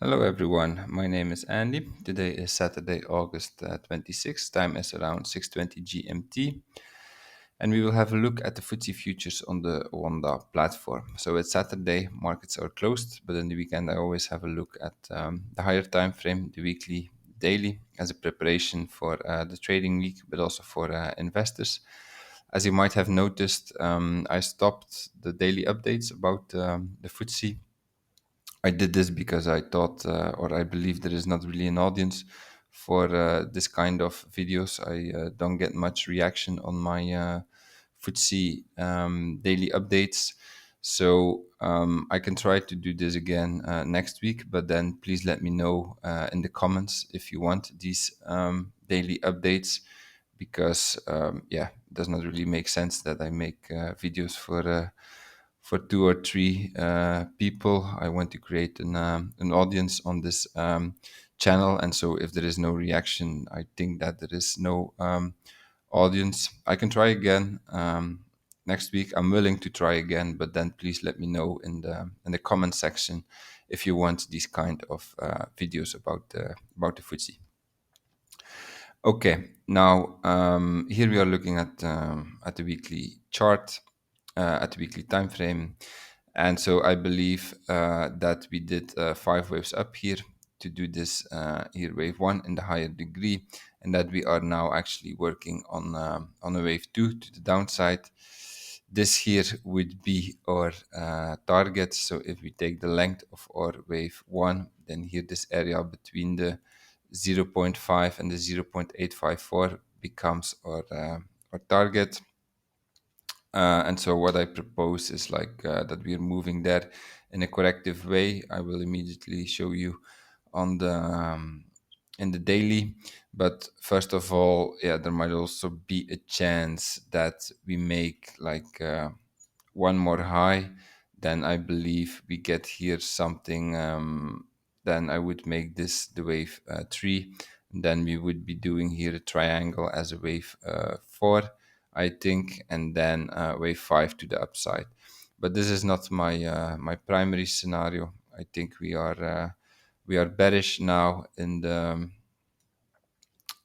Hello everyone, my name is Andy. Today is Saturday, August 26th. Time is around 6:20 GMT, and we will have a look at the FTSE futures on the Wanda platform. So it's Saturday, markets are closed, but in the weekend I always have a look at the higher time frame, the weekly, daily, as a preparation for the trading week, but also for investors. As you might have noticed, I stopped the daily updates about the FTSE. I did this because I thought, or I believe there is not really an audience for this kind of videos. I don't get much reaction on my FTSE daily updates. So I can try to do this again next week, but then please let me know in the comments if you want these daily updates, because it does not really make sense that I make videos for two or three people. I want to create an audience on this channel, and so if there is no reaction, I think that there is no audience. I can try again next week. I'm willing to try again, but then please let me know in the comment section if you want these kind of videos about the FTSE. Okay, now here we are looking at the weekly chart, at the weekly time frame, and so I believe that we did five waves up here to do this here wave one in the higher degree, and that we are now actually working on a wave two to the downside. This here would be our target. So if we take the length of our wave one, then here this area between the zero point 0.5 and the 0.854 becomes our target. And so what I propose is that we are moving there in a corrective way. I will immediately show you on the in the daily. But first of all, yeah, there might also be a chance that we make one more high. Then I believe we get here something. Then I would make this the wave three. Then we would be doing here a triangle as a wave four, I think, and then wave five to the upside. But this is not my primary scenario. I think we are bearish now in the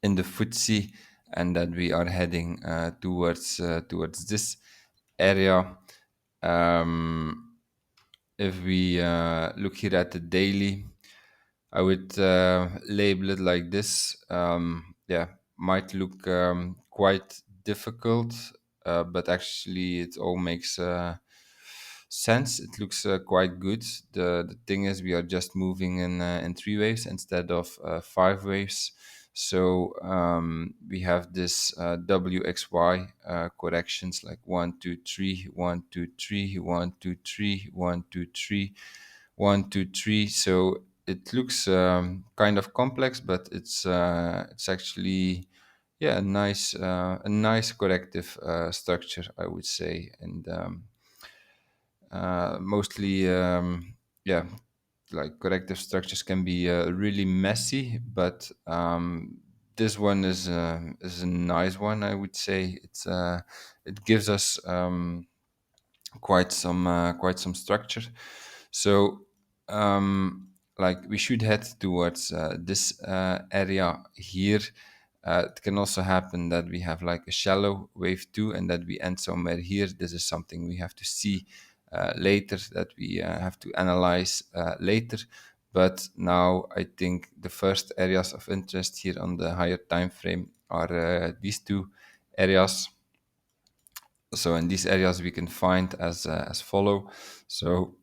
FTSE, and that we are heading towards this area. Um, if we look here at the daily, I would label it like this. Might look quite difficult, but actually it all makes sense. It looks quite good. The thing is, we are just moving in three waves instead of five waves. So we have this WXY corrections like 1, 2, 3, 1, 2, 3, 1, 2, 3, 1, 2, 3, 1, 2, 3. So it looks kind of complex, but it's actually a nice corrective structure, I would say, and mostly yeah like corrective structures can be really messy, but this one is a nice one, I would say. It gives us quite some structure. So we should head towards this area here. It can also happen that we have like a shallow wave two and that we end somewhere here. This is something we have to see later, that we have to analyze later. But now I think the first areas of interest here on the higher time frame are these two areas. So in these areas we can find as follow. So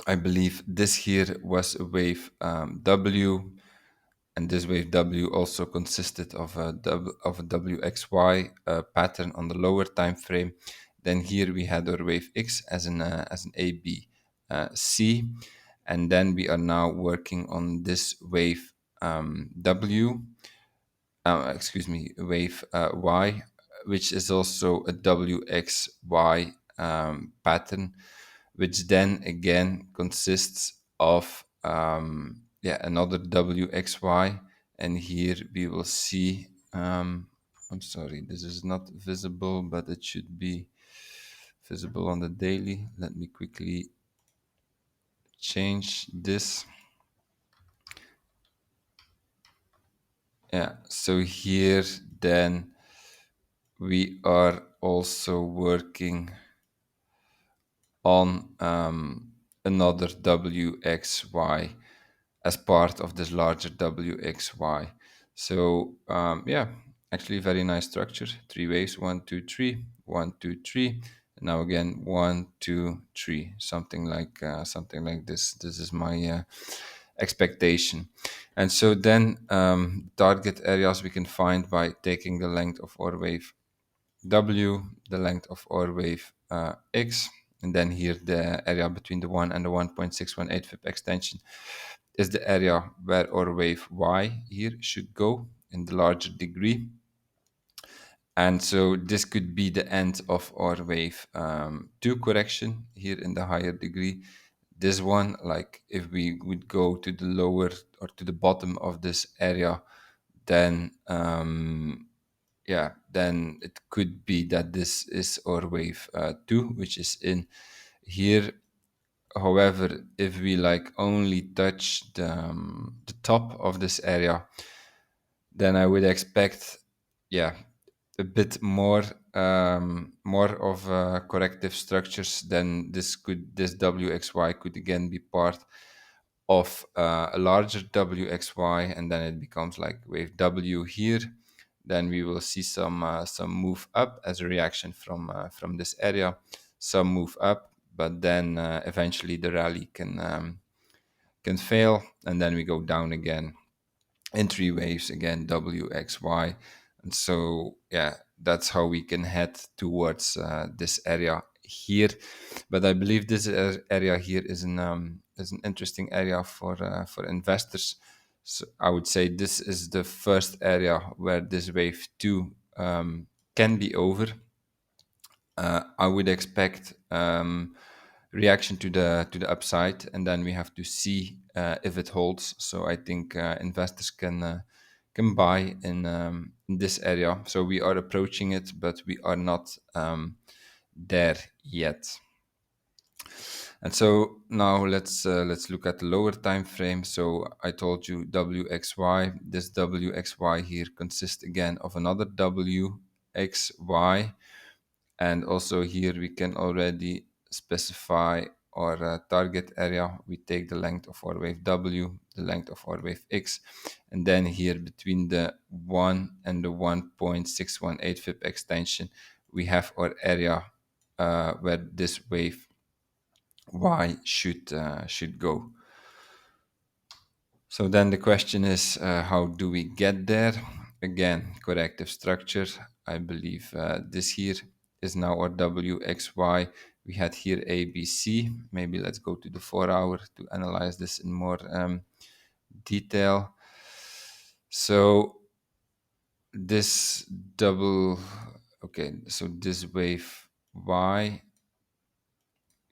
I believe this here was a wave W, and this wave W also consisted of a WXY pattern on the lower time frame. Then here we had our wave X as an AB C, and then we are now working on this wave W. Excuse me, wave Y, which is also a WXY pattern, which then again consists of another WXY. And here we will see, I'm sorry, this is not visible, but it should be visible on the daily. Let me quickly change this. Yeah, so here then we are also working on another WXY as part of this larger WXY. So yeah, actually very nice structure. Three waves, one, two, three, one, two, three. And now again, one, two, three, something like this. This is my expectation. And so then target areas we can find by taking the length of our wave W, the length of our wave X, and then here the area between the 1 and the 1.618 FIP extension is the area where our wave Y here should go in the larger degree. And so this could be the end of our wave 2 correction here in the higher degree. This one, like if we would go to the lower or to the bottom of this area, then yeah, then it could be that this is our wave 2, which is in here. However, if we like only touch the top of this area, then I would expect, yeah, a bit more of corrective structures. Then this WXY could again be part of a larger WXY, and then it becomes like wave W here. Then we will see some move up as a reaction from this area, some move up, but then eventually the rally can fail, and then we go down again in three waves again, W, X, Y. And so yeah, that's how we can head towards this area here. But I believe this area here is an interesting area for investors. So I would say this is the first area where this wave 2 can be over. I would expect reaction to the upside, and then we have to see if it holds. So I think investors can buy in this area. So we are approaching it, but we are not there yet. And so now let's look at the lower time frame. So I told you WXY. This WXY here consists again of another WXY. And also here we can already specify our target area. We take the length of our wave W, the length of our wave X, and then here between the 1 and the 1.618 FIP extension, we have our area where this wave Y should go. So then the question is, how do we get there? Again, corrective structure. I believe this here is now our WXY. We had here ABC. Maybe let's go to the 4 hour to analyze this in more detail. So this so this wave Y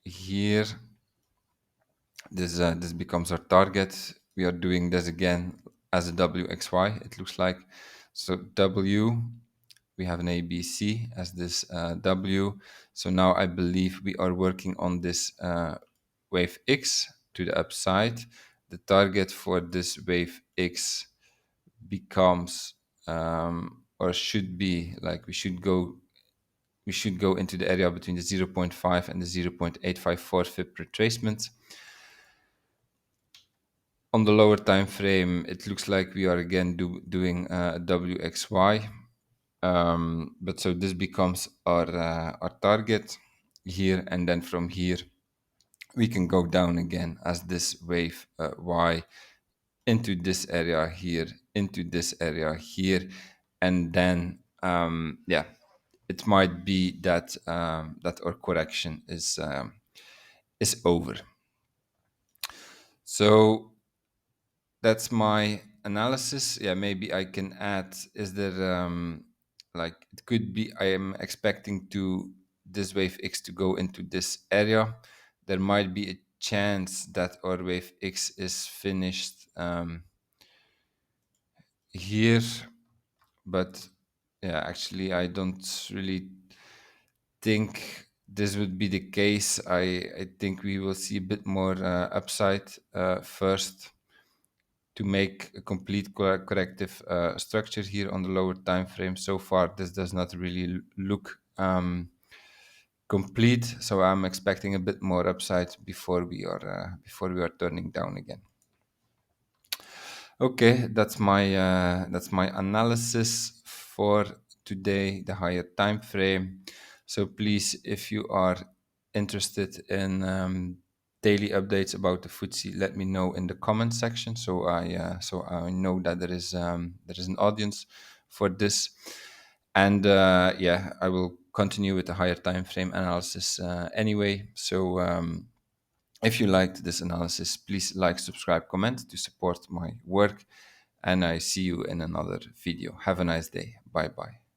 here, this becomes our target. We are doing this again as a WXY, it looks like. So W, we have an ABC as this W. So now I believe we are working on this wave X to the upside. The target for this wave X becomes or should be like we should go into the area between the 0.5 and the 0.854 FIP retracement. On the lower time frame, it looks like we are again doing a WXY. But so this becomes our target here, and then from here we can go down again as this wave Y into this area here, into this area here, and then yeah, it might be that that our correction is over. So that's my analysis. Yeah, maybe I can add, is there like it could be I am expecting to this wave X to go into this area. There might be a chance that our wave X is finished here, but yeah, actually I don't really think this would be the case. I think we will see a bit more upside first to make a complete corrective structure here on the lower time frame. So far, this does not really look complete, so I'm expecting a bit more upside before we are turning down again. Okay, that's my analysis for today, the higher time frame. So please, if you are interested in daily updates about the FTSE, let me know in the comment section, so I know that there is an audience for this. And yeah, I will continue with the higher time frame analysis anyway. So if you liked this analysis, please like, subscribe, comment to support my work. And I see you in another video. Have a nice day. Bye bye.